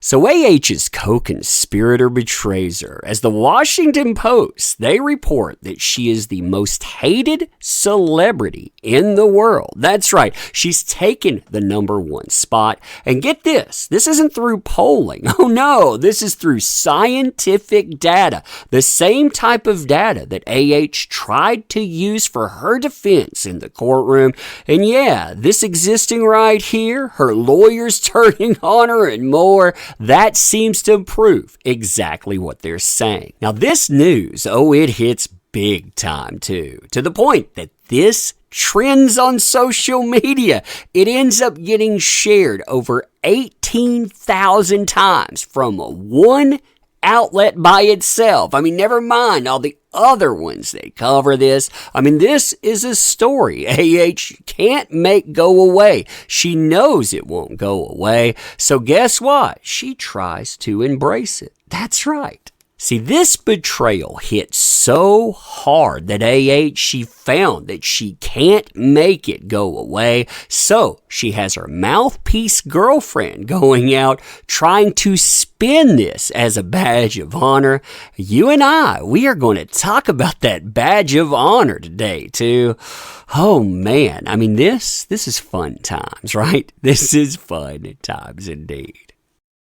So AH's co-conspirator betrays her. As the Washington Post, they report that she is the most hated celebrity in the world. That's right, she's taken the #1 spot. And get this isn't through polling. Oh no, this is through scientific data. The same type of data that AH tried to use for her defense in the courtroom. And yeah, this existing right here, her lawyers turning on her and more, that seems to prove exactly what they're saying. Now this news, it hits big time too, to the point that this trends on social media. It ends up getting shared over 18,000 times from one outlet by itself. Never mind all the other ones that cover this. This is a story AH can't make go away. She knows it won't go away. So guess what? She tries to embrace it. That's right. See, this betrayal hit so hard that she found that she can't make it go away. So she has her mouthpiece girlfriend going out trying to spin this as a badge of honor. You and we are going to talk about that badge of honor today too. Oh man, this is fun times, right? This is fun times indeed.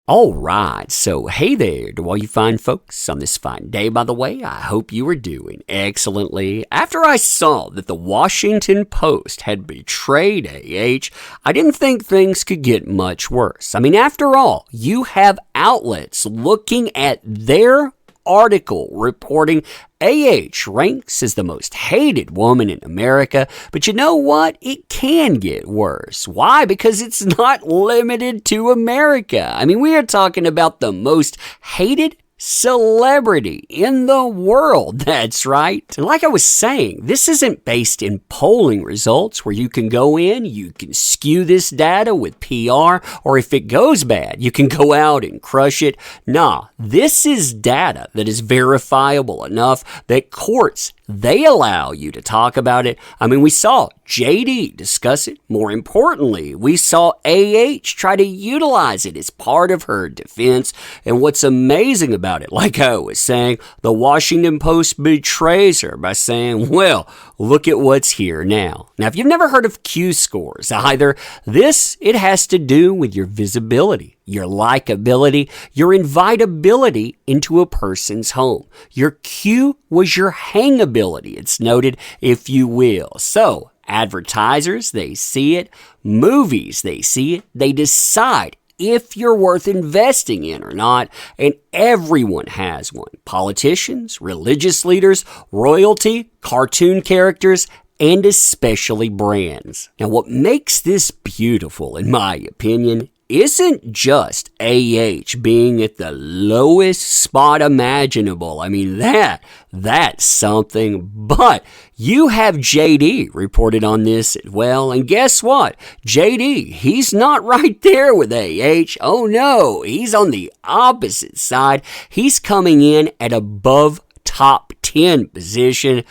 All right, so hey there to all you fine folks on this fine day, by the way. I hope you are doing excellently. After I saw that the Washington Post had betrayed AH, I didn't think things could get much worse. After all, you have outlets looking at their article reporting AH ranks as the most hated woman in America. But you know what? It can get worse. Why? Because it's not limited to America. We are talking about the most hated celebrity in the world. That's right. And like I was saying, this isn't based in polling results where you can go in, you can skew this data with PR, or if it goes bad, you can go out and crush it. Nah, this is data that is verifiable enough that courts, they allow you to talk about it. We saw JD discuss it. More importantly, we saw AH try to utilize it as part of her defense. And what's amazing about it, like I was saying, the Washington Post betrays her by saying, well, look at what's here now. Now, if you've never heard of Q scores either, it has to do with your visibility, your likability, your invitability into a person's home. Your Q was your hangability, it's noted, if you will. So, advertisers, they see it. Movies, they see it. They decide if you're worth investing in or not, and everyone has one. Politicians, religious leaders, royalty, cartoon characters, and especially brands. Now, what makes this beautiful, in my opinion, isn't just AH being at the lowest spot imaginable. That's something. But you have JD reported on this as well. And guess what? JD, he's not right there with AH. Oh no, he's on the opposite side. He's coming in at above top 10 position.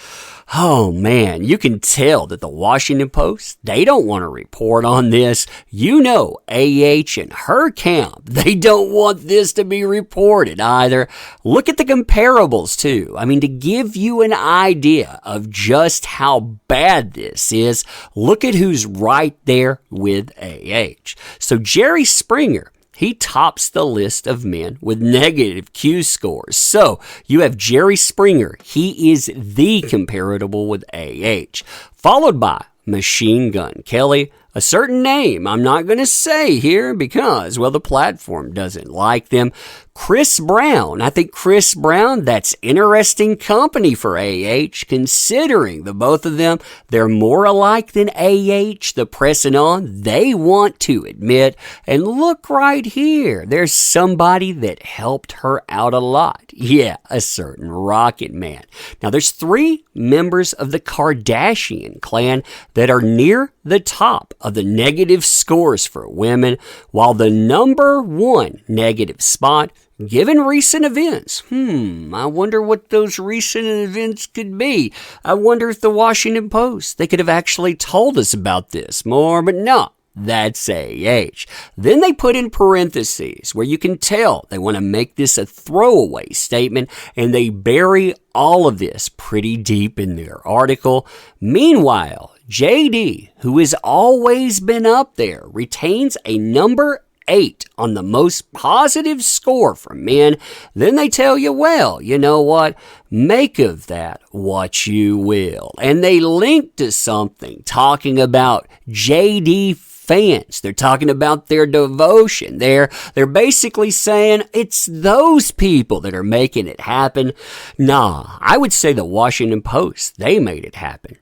Oh man, you can tell that the Washington Post, they don't want to report on this. AH and her camp, they don't want this to be reported either. Look at the comparables too. To give you an idea of just how bad this is, look at who's right there with AH. So Jerry Springer, he tops the list of men with negative Q scores. So you have Jerry Springer. He is the comparable with AH. Followed by Machine Gun Kelly, a certain name I'm not going to say here because, the platform doesn't like them. Chris Brown. I think Chris Brown, that's interesting company for AH, considering the both of them, they're more alike than AH, the press and on, they want to admit. And look right here, there's somebody that helped her out a lot. Yeah, a certain Rocket Man. Now, there's 3 members of the Kardashian clan that are near the top of the negative scores for women, while the #1 negative spot, given recent events, I wonder what those recent events could be. I wonder if the Washington Post, they could have actually told us about this more, but no. That's AH. Then they put in parentheses where you can tell they want to make this a throwaway statement, and they bury all of this pretty deep in their article. Meanwhile, JD, who has always been up there, retains a number 8 on the most positive score from men. Then they tell you, well, you know what? Make of that what you will. And they link to something talking about JD fans. They're talking about their devotion. They're basically saying it's those people that are making it happen. Nah, I would say the Washington Post, they made it happen.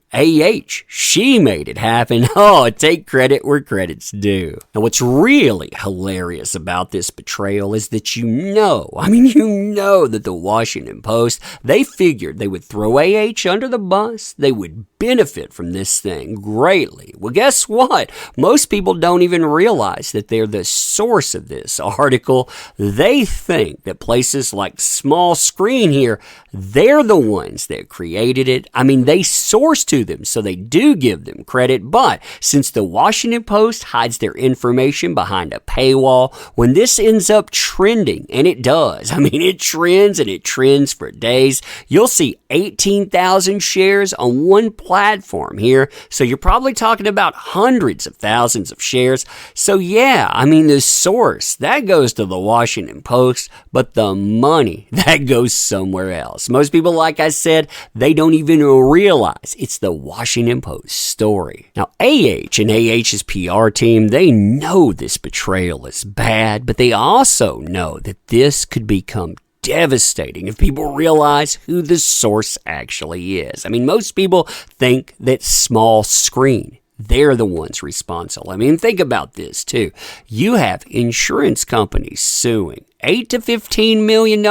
she made it happen. Oh, take credit where credit's due. Now, what's really hilarious about this betrayal is that you know that the Washington Post, they figured they would throw under the bus. They would benefit from this thing greatly. Well, guess what? Most people don't even realize that they're the source of this article. They think that places like Small Screen here, they're the ones that created it. They source to them, so they do give them credit. But since the Washington Post hides their information behind a paywall, when this ends up trending, and it does, it trends and it trends for days, you'll see 18,000 shares on one platform here. So you're probably talking about hundreds of thousands of shares. So yeah, the source, that goes to the Washington Post, but the money, that goes somewhere else. Most people, like I said, they don't even realize it's the Washington Post story. Now, and AH's PR team, they know this betrayal is bad, but they also know that this could become devastating if people realize who the source actually is. Most people think that Small Screen, they're the ones responsible. Think about this too. You have insurance companies suing. $8 to $15 million.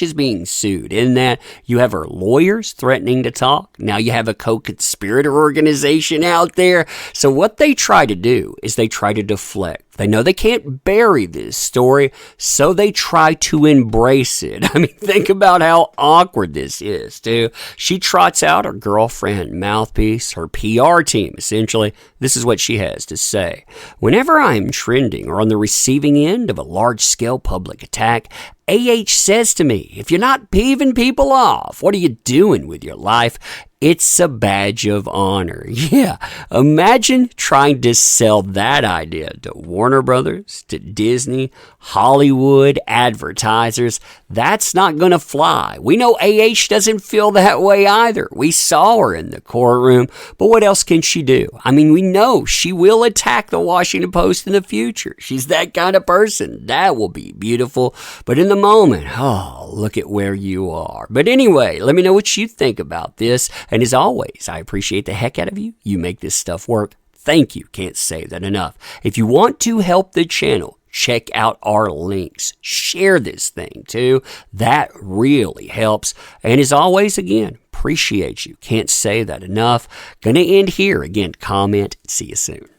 is being sued. In that, you have her lawyers threatening to talk. Now you have a co-conspirator organization out there. So what they try to do is they try to deflect. They know they can't bury this story, so they try to embrace it. Think about how awkward this is, too. She trots out her girlfriend mouthpiece, her PR team, essentially. This is what she has to say. Whenever I'm trending or on the receiving end of a large-scale public attack, says to me, if you're not peeving people off, what are you doing with your life? It's a badge of honor. Yeah, imagine trying to sell that idea to Warner Brothers, to Disney, Hollywood, advertisers. That's not going to fly. We know doesn't feel that way either. We saw her in the courtroom, but what else can she do? We know she will attack the Washington Post in the future. She's that kind of person. That will be beautiful. But in the moment, look at where you are. But anyway, let me know what you think about this. And as always, I appreciate the heck out of you. You make this stuff work. Thank you. Can't say that enough. If you want to help the channel, check out our links. Share this thing too. That really helps. And as always, again, appreciate you. Can't say that enough. Gonna end here. Again, comment. See you soon.